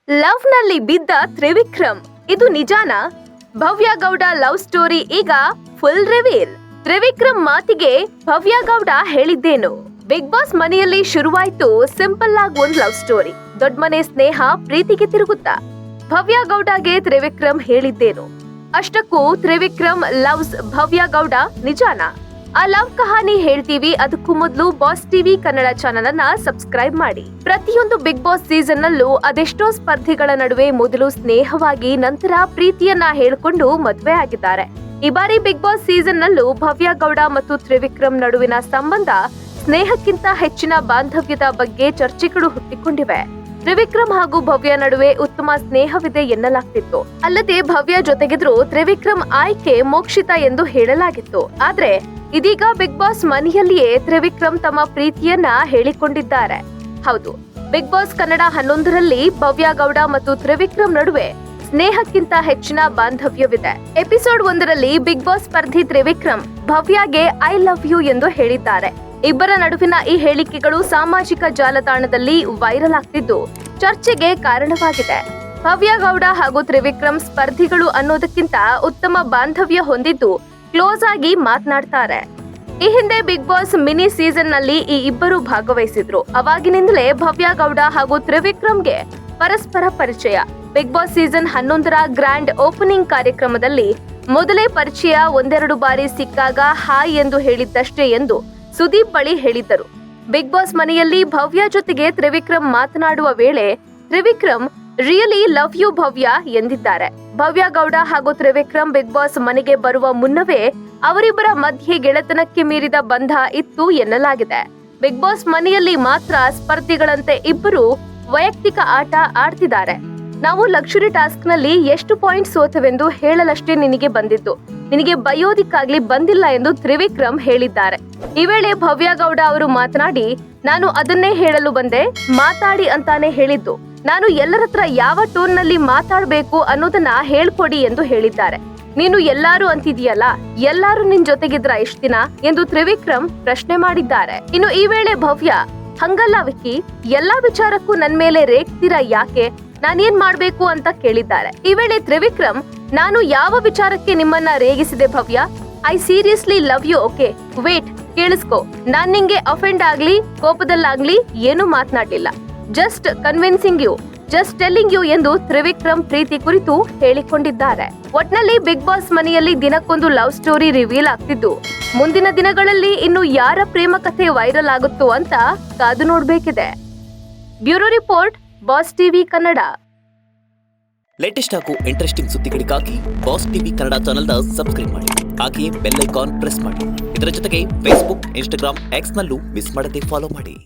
Love ನಲ್ಲಿ ಬಿದ್ದ ತ್ರಿವಿಕ್ರಮ್, ಇದು ನಿಜಾನಾ? ಭವ್ಯ ಗೌಡ ಲವ್ ಸ್ಟೋರಿ ಈಗ ಫುಲ್ ರಿವೀಲ್. ತ್ರಿವಿಕ್ರಮ್ ಮಾತಿಗೆ ಭವ್ಯ ಗೌಡ ಹೇಳಿದ್ದೇನು? ಬಿಗ್ ಬಾಸ್ ಮನೆಯಲ್ಲಿ ಶುರುವಾಯ್ತು ಸಿಂಪಲ್ ಆಗಿ ಒಂದ್ ಲವ್ ಸ್ಟೋರಿ. ದೊಡ್ಡ ಮನೆ ಸ್ನೇಹ ಪ್ರೀತಿಗೆ ತಿರುಗುತ್ತಾ? ಭವ್ಯ ಗೌಡಗೆ ತ್ರಿವಿಕ್ರಮ್ ಹೇಳಿದ್ದೇನು? ಅಷ್ಟಕ್ಕೂ ತ್ರಿವಿಕ್ರಮ್ ಲವ್ಸ್ ಭವ್ಯ ಗೌಡ ನಿಜಾನಾ? ಆ ಲವ್ ಕಹಾನಿ ಹೇಳ್ತೀವಿ. ಅದಕ್ಕೂ ಮೊದಲು ಬಾಸ್ ಟಿವಿ ಕನ್ನಡ ಚಾನೆಲ್ ಅನ್ನ ಸಬ್ಸ್ಕ್ರೈಬ್ ಮಾಡಿ. ಪ್ರತಿಯೊಂದು ಬಿಗ್ ಬಾಸ್ ಸೀಸನ್ ನಲ್ಲೂ ಅದೆಷ್ಟೋ ಸ್ಪರ್ಧಿಗಳ ನಡುವೆ ಮೊದಲು ಸ್ನೇಹವಾಗಿ ನಂತರ ಪ್ರೀತಿಯನ್ನ ಹೇಳ್ಕೊಂಡು ಮದುವೆ ಆಗಿದ್ದಾರೆ. ಈ ಬಾರಿ ಬಿಗ್ ಬಾಸ್ ಸೀಸನ್ ನಲ್ಲೂ ಭವ್ಯ ಗೌಡ ಮತ್ತು ತ್ರಿವಿಕ್ರಮ್ ನಡುವಿನ ಸಂಬಂಧ ಸ್ನೇಹಕ್ಕಿಂತ ಹೆಚ್ಚಿನ ಬಾಂಧವ್ಯದ ಬಗ್ಗೆ ಚರ್ಚೆಗಳು ಹುಟ್ಟಿಕೊಂಡಿವೆ. ತ್ರಿವಿಕ್ರಮ್ ಹಾಗೂ ಭವ್ಯ ನಡುವೆ ಉತ್ತಮ ಸ್ನೇಹವಿದೆ ಎನ್ನಲಾಗ್ತಿತ್ತು. ಅಲ್ಲದೆ ಭವ್ಯ ಜೊತೆಗಿದ್ರು ತ್ರಿವಿಕ್ರಮ್ ಆಯ್ಕೆ ಮೋಕ್ಷಿತಾ ಎಂದು ಹೇಳಲಾಗಿತ್ತು. ಆದ್ರೆ ಇದೀಗ ಬಿಗ್ ಬಾಸ್ ಮನೆಯಲ್ಲಿಯೇ ತ್ರಿವಿಕ್ರಮ್ ತಮ್ಮ ಪ್ರೀತಿಯನ್ನ ಹೇಳಿಕೊಂಡಿದ್ದಾರೆ. ಹೌದು, ಬಿಗ್ ಬಾಸ್ ಕನ್ನಡ 11ರಲ್ಲಿ ಭವ್ಯ ಗೌಡ ಮತ್ತು ತ್ರಿವಿಕ್ರಮ್ ನಡುವೆ ಸ್ನೇಹಕ್ಕಿಂತ ಹೆಚ್ಚಿನ ಬಾಂಧವ್ಯವಿದೆ. ಎಪಿಸೋಡ್ 1ರಲ್ಲಿ ಬಿಗ್ ಬಾಸ್ ಸ್ಪರ್ಧಿ ತ್ರಿವಿಕ್ರಮ್ ಭವ್ಯಗೆ ಐ ಲವ್ ಯು ಎಂದು ಹೇಳಿದ್ದಾರೆ. ಇಬ್ಬರ ನಡುವಿನ ಈ ಹೇಳಿಕೆಗಳು ಸಾಮಾಜಿಕ ಜಾಲತಾಣದಲ್ಲಿ ವೈರಲ್ ಆಗ್ತಿದ್ದು ಚರ್ಚೆಗೆ ಕಾರಣವಾಗಿದೆ. ಭವ್ಯ ಗೌಡ ಹಾಗೂ ತ್ರಿವಿಕ್ರಮ್ ಸ್ಪರ್ಧಿಗಳು ಅನ್ನೋದಕ್ಕಿಂತ ಉತ್ತಮ ಬಾಂಧವ್ಯ ಹೊಂದಿದ್ದು ಕ್ಲೋಸ್ ಆಗಿ ಮಾತನಾಡ್ತಾರೆ. ಈ ಹಿಂದೆ ಬಿಗ್ ಬಾಸ್ ಮಿನಿ ಸೀಸನ್ ನಲ್ಲಿ ಈ ಇಬ್ಬರು ಭಾಗವಹಿಸಿದ್ರು. ಅವಾಗಿನಿಂದಲೇ ಭವ್ಯ ಗೌಡ ಹಾಗೂ ತ್ರಿವಿಕ್ರಮ್ಗೆ ಪರಸ್ಪರ ಪರಿಚಯ. ಬಿಗ್ ಬಾಸ್ ಸೀಸನ್ 11ರ ಗ್ರ್ಯಾಂಡ್ ಓಪನಿಂಗ್ ಕಾರ್ಯಕ್ರಮದಲ್ಲಿ ಮೊದಲೇ ಪರಿಚಯ. ಒಂದೆರಡು ಬಾರಿ ಸಿಕ್ಕಾಗ ಹಾಯ್ ಎಂದು ಹೇಳಿದ್ದಷ್ಟೇ ಎಂದು ಸುದೀಪ್ ಬಳಿ ಹೇಳಿದ್ದರು. ಬಿಗ್ ಬಾಸ್ ಮನೆಯಲ್ಲಿ ಭವ್ಯ ಜೊತೆಗೆ ತ್ರಿವಿಕ್ರಮ್ ಮಾತನಾಡುವ ವೇಳೆ ತ್ರಿವಿಕ್ರಮ್ ರಿಯಲಿ ಲವ್ ಯು ಭವ್ಯ ಎಂದಿದ್ದಾರೆ. ಭವ್ಯ ಗೌಡ ಹಾಗೂ ತ್ರಿವಿಕ್ರಮ್ ಬಿಗ್ ಬಾಸ್ ಮನೆಗೆ ಬರುವ ಮುನ್ನವೇ ಅವರಿಬ್ಬರ ಮಧ್ಯೆ ಗೆಳೆತನಕ್ಕೆ ಮೀರಿದ ಬಂಧ ಇತ್ತು ಎನ್ನಲಾಗಿದೆ. ಬಿಗ್ ಬಾಸ್ ಮನೆಯಲ್ಲಿ ಮಾತ್ರ ಸ್ಪರ್ಧಿಗಳಂತೆ ಇಬ್ಬರು ವೈಯಕ್ತಿಕ ಆಟ ಆಡ್ತಿದ್ದಾರೆ. ನಾವು ಲಕ್ಸುರಿ ಟಾಸ್ಕ್ ನಲ್ಲಿ ಎಷ್ಟು ಪಾಯಿಂಟ್ ಸೋತವೆಂದು ಹೇಳಲಷ್ಟೇ ನಿನಗೆ ಬಂದಿದ್ದು, ನಿನಗೆ ಬಯೋದಿಕ್ಕಾಗ್ಲಿ ಬಂದಿಲ್ಲ ಎಂದು ತ್ರಿವಿಕ್ರಮ್ ಹೇಳಿದ್ದಾರೆ. ಈ ವೇಳೆ ಭವ್ಯ ಗೌಡ ಅವರು ಮಾತನಾಡಿ, ನಾನು ಅದನ್ನೇ ಹೇಳಲು ಬಂದೆ, ಮಾತಾಡಿ ಅಂತಾನೆ ಹೇಳಿದ್ದು. ನಾನು ಎಲ್ಲರತ್ರ ಯಾವ ಟೋನ್ ನಲ್ಲಿ ಮಾತಾಡ್ಬೇಕು ಅನ್ನೋದನ್ನ ಹೇಳ್ಕೊಡಿ ಎಂದು ಹೇಳಿದ್ದಾರೆ. ನೀನು ಎಲ್ಲಾರು ಅಂತಿದೀಯಲ್ಲ, ಎಲ್ಲಾರು ನಿನ್ ಜೊತೆಗಿದ್ರ ಎಷ್ಟ್ ದಿನ ಎಂದು ತ್ರಿವಿಕ್ರಮ್ ಪ್ರಶ್ನೆ ಮಾಡಿದ್ದಾರೆ. ಇನ್ನು ಈ ವೇಳೆ ಭವ್ಯ, ಹಂಗಲ್ಲ ವಿಕ್ಕಿ, ಎಲ್ಲಾ ವಿಚಾರಕ್ಕೂ ನನ್ ಮೇಲೆ ರೇಗ್ತೀರಾ ಯಾಕೆ, ನಾನೇನ್ ಮಾಡ್ಬೇಕು ಅಂತ ಕೇಳಿದ್ದಾರೆ. ಈ ವೇಳೆ ತ್ರಿವಿಕ್ರಮ್, ನಾನು ಯಾವ ವಿಚಾರಕ್ಕೆ ನಿಮ್ಮನ್ನ ರೇಗಿಸಿದೆ Bhavya? I seriously love you. Okay wait, ಕೇಳಿಸ್ಕೊ, ನಾನ್ ನಿಂಗೆ ಅಫೆಂಡ್ ಆಗ್ಲಿ ಕೋಪದಲ್ಲಾಗ್ಲಿ ಏನು ಮಾತನಾಡ್ಲಿಲ್ಲ. Just convincing you, just telling you ಎಂದು ತ್ರಿವಿಕ್ರಮ್ ಪ್ರೀತಿ ಕುರಿತು ಹೇಳಿಕೊಂಡಿದ್ದಾರೆ. ಒಟ್ನಲ್ಲಿ ಬಿಗ್ ಬಾಸ್ ಮನೆಯಲ್ಲಿ ದಿನಕ್ಕೊಂದು ಲವ್ ಸ್ಟೋರಿ ರಿವೀಲ್ ಆಗ್ತಿದ್ದು ಮುಂದಿನ ದಿನಗಳಲ್ಲಿ ಇನ್ನು ಯಾರ ಪ್ರೇಮ ಕಥೆ ವೈರಲ್ ಆಗುತ್ತೋ ಅಂತ ಕಾದು ನೋಡ್ಬೇಕಿದೆ. Bureau report, boss TV Kannada. Latest ಹಾಗೂ ಇಂಟ್ರೆಸ್ಟಿಂಗ್ ಸುದ್ದಿಗಳಿಗಾಗಿ ಬಾಸ್ ಟಿವಿ ಕನ್ನಡ ಚಾನೆಲ್ನ ಸಬ್ಸ್ಕ್ರೈಬ್ ಮಾಡಿ. ಹಾಗೆಯೇ ಬೆಲ್ ಐಕಾನ್ ಪ್ರೆಸ್ ಮಾಡಿ. ಇದರ ಜೊತೆಗೆ ಫೇಸ್ಬುಕ್, ಇನ್ಸ್ಟಾಗ್ರಾಮ್, ಎಕ್ಸ್ ನಲ್ಲೂ ಮಿಸ್ ಮಾಡದೆ ಫಾಲೋ ಮಾಡಿ.